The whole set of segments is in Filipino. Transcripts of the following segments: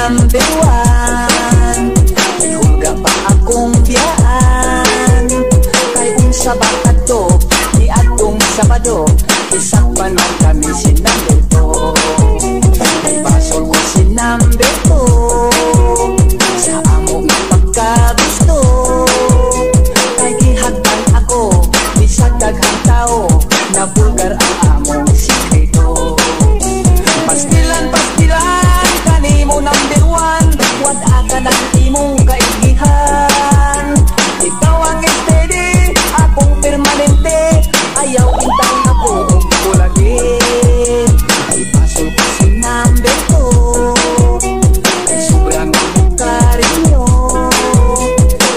number one. Ihulga pa akong biyaan. Kay unsa ba ato ni atong Sabado, isak pa man kami si number two. Ipasol ko si number two sa among pagkagusto. Kay gihagdan ako bisag daghang tao na bulgar ang among sikreto. Pastilan kanimo number one, wala ka ng imong kaigihan. Ikaw ang steady, akong permanente, ayaw intang ako ko lagi. Ipasol ko si number two kay sobrang karinyo.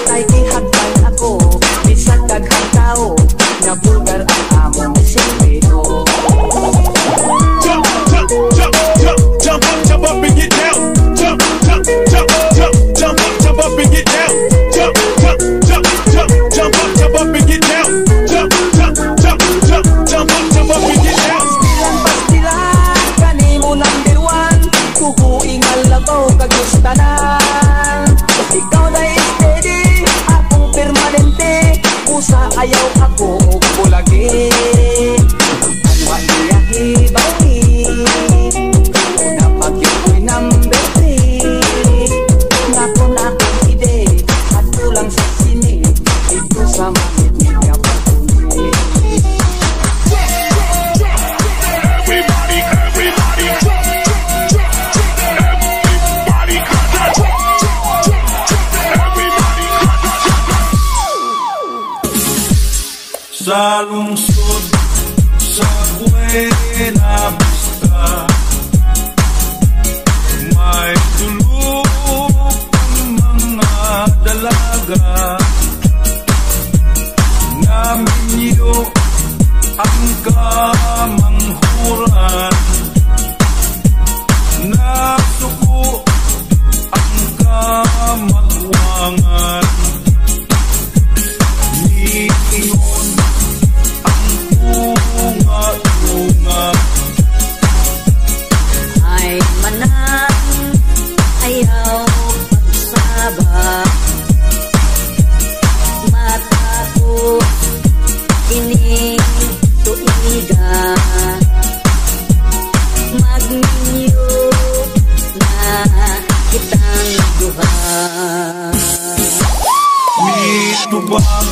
Kay gihagdan ako bisag daghang tao na bulgar ang among sikreto. Jump up and get down. Jump up and get down. Jump up and get down. Jump up and get down. Pastilan kanimo number one, kuhuingal labaw kagustanan. Ikaw na steady, akong permanente, usa ayaw ako ko lagi. Anwa niya hibawi, napagyo ko'y number three. Ngako na akong ide, ato lang sa sini, ito sa manit niya patuloy. Sa lungsod sa Buena Vista, may tulupang mga dalaga. Naminyo ang kamanghuran, nasuko ang kamagwangan. Niingon ang tunga-tunga, ay manang ayaw pagsaba. Matapos ining tuiga, magninyo na kitang duha. mitubag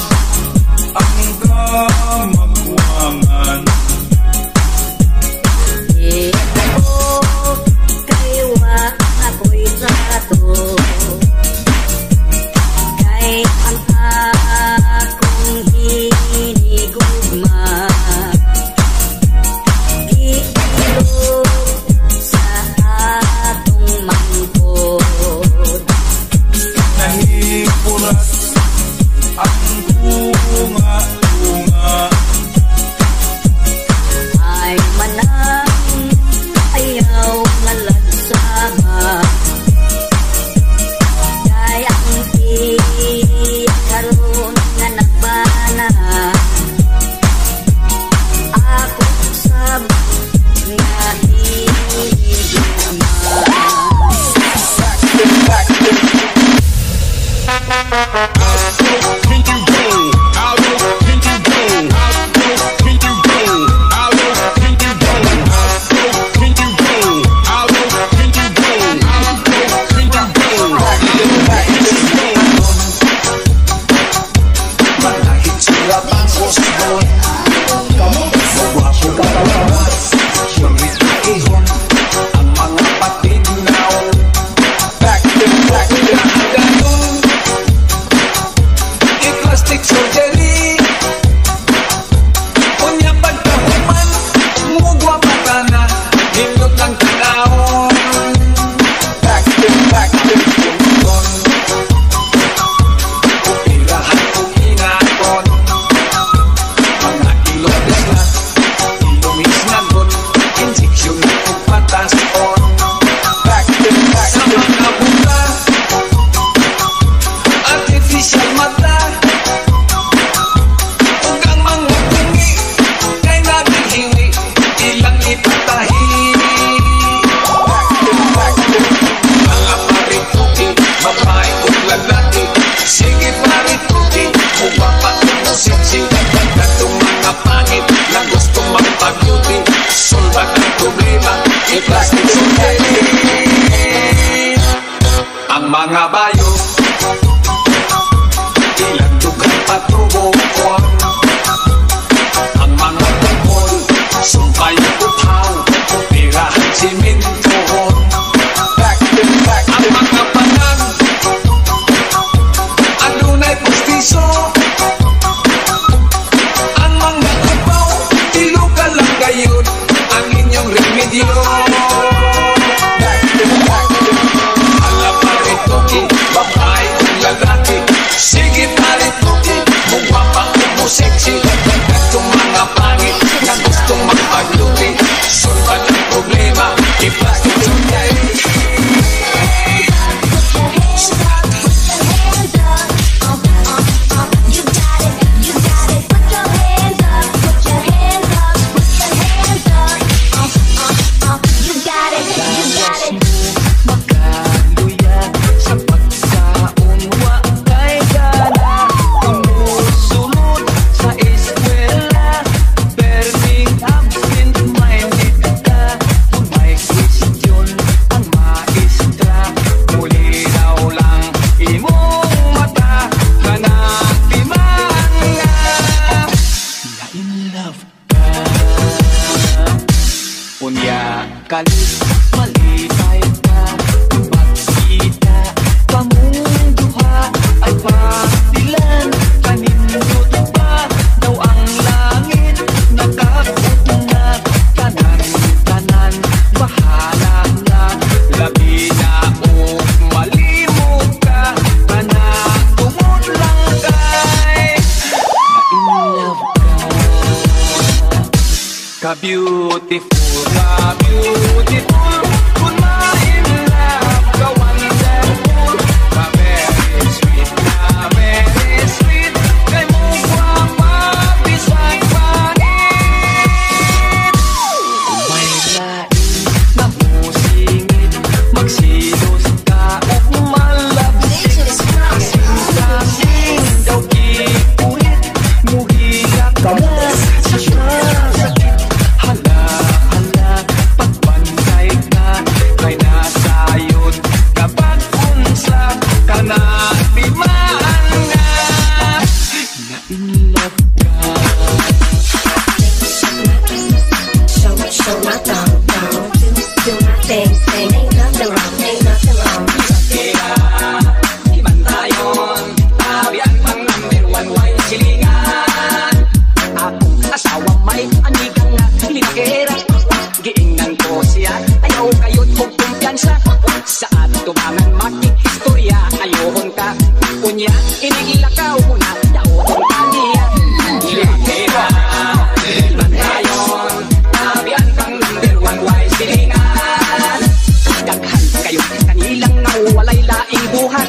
ang kamagwangan. Kay wa ako'y trato, kay ang akong hinigugma, giilog sa atong mangkod. Nahipuras ang tunga-tunga, Ay manang ayaw nga lagsama, kay ang karon nga nagbana, ako sab nga hinigugma. Can you go? How low can you go? How low can you go? How low can you go? How low can you go? How low Ang mga bayo ilang dugay patubokon. Ang mga tungkol sumpay uthaw tirahan simintohon. Ang mga panang adunay pustiso. Ang mga upaw ilugan lang gayon ang inyong remedyo. Babae kung lalaki, sige parituki, mugwapa mo sexy. Itong mga pangit na gustong magpagluti, sulban ang problema, i-plastic today. Kalit malipay ka, pagkita kamong duha ay patilan. Kanindot pa daw ang langit, nakapuna kanan-kanan. Bahala na, labi na o malimot ka, kana tumot lang kay na-in-love ka. Ka-beautiful, ka-beautiful, kung ma-in-love ka, wonderful, ka-very sweet, kay mo guwapa, bisag pangit. Kung may lain na musingit, magsilos ka o malabsik, kasing-kasing daw kipulit, muhilak ka sa sakit. Hala, pagbantay ka, kay nasayod kapag unsa ka na timaan nga, na-in-love ka. Show my thumb, do my thing, ain't nothing wrong, ain't nothing wrong. Kaya, himantayon, tabian pang number one, way silingan. Akong asawa may anigang nga linakera, giingnan ko siya, ayaw kayo't kong kumpiyansa. Sa ato bangan makikistorya, ayohon ka, kunya, inigilakaw mo na, daohon ka niya. Linakera, himantayon, tabian pang number one, way silingan. Daghan kayo kanilang nawalay laing buhat,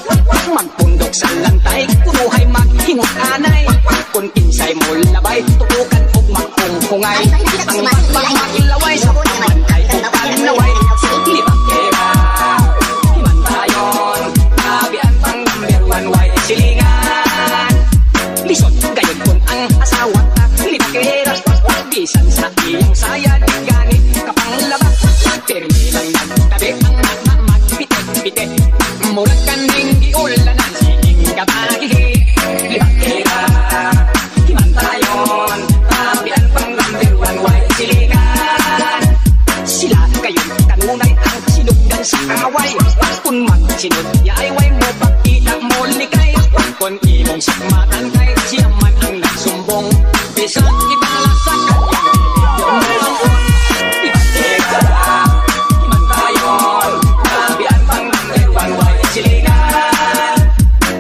magpundok sa lantay, kunuhay maghingot anay. Kung kinsay mo labay, tutukan o maghunghungay, ang magbang makilaway sa pamantay o palinaway. Libakera, himantayon, tabian pang number one, way silingan. Lisod gayon kung ang asawa ka, libakera, bisan sa iyang saya, di ganit kapang laba. Permi lang nagtabi ang magpite-pite, mulat kaning iulanan, siging kapagihi. Libakera, himantayon, tabian pang number one, way silingan. Sila kayo'y kanunay ang sinugdan sa away, kung magsinod yayway mo, pagkita mo likay. Kung imong sikmatan kay siya man ang nagsumbong, bisan ibala sa kanyang libakera, himantayon, tabian pang number one, way silingan.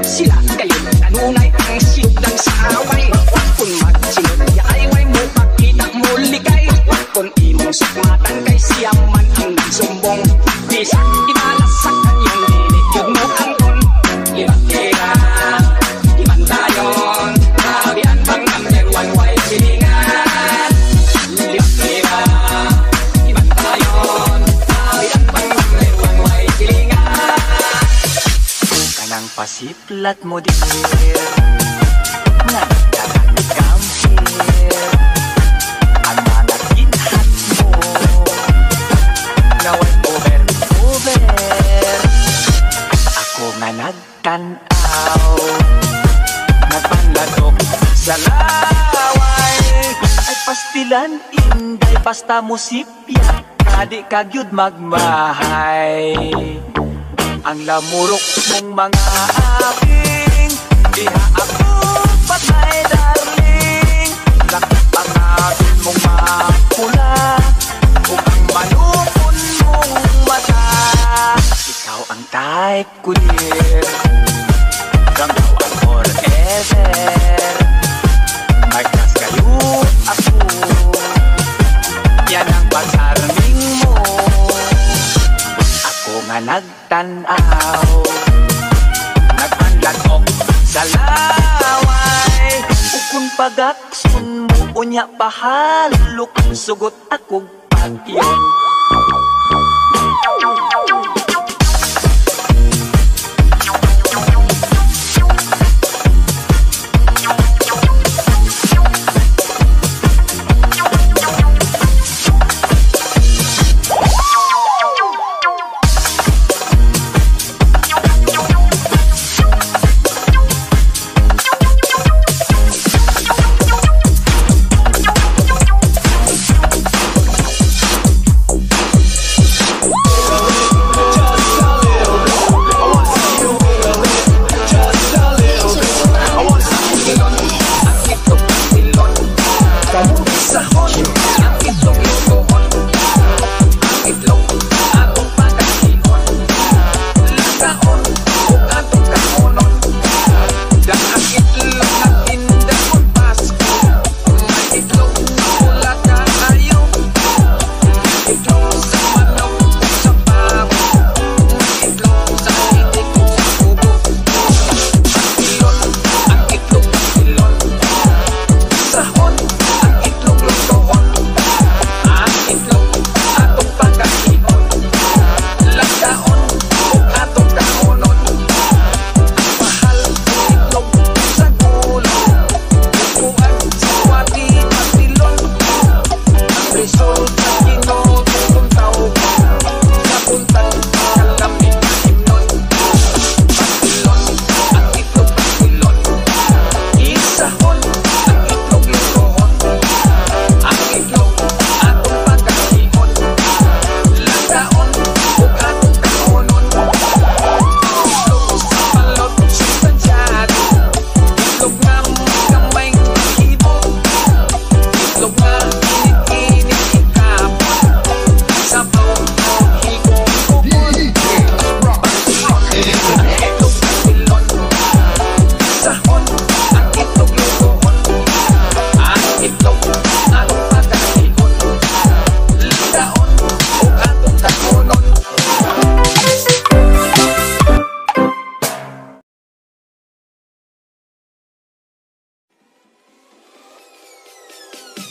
Sila kayo'y kanunay ang sinugdan sa away, kung magsinod yayway mo, pagkita mo likay. Kung imong sikmatan kay siya man ang nagsumbong, bisan ibala sa kanyang dinig mo ang kon. Libakera, himantayon, tabian pang number one, way silingan. Libakera, himantayon, tabian pang number one, way silingan. Kanang pasiplat mo di nagkakalit-kampir, ang mga kinhan mo, naway mo basta musipya, kadi kagyud magmahay. Ang lamurok mong mga aking, diha ako patay darling. Lakit pangapin mong mapula, o ang manupon mong mata. Ikaw ang type ko dear, hanggang now and forever. Magkas kayo ako, yan ang pagsarming mo. Ako nga nagtanaw, nagpanlagok sa laway. Ukon pagaksun mo, unya pahalok, sugot akong pagyon.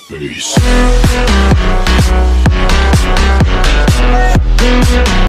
Peace.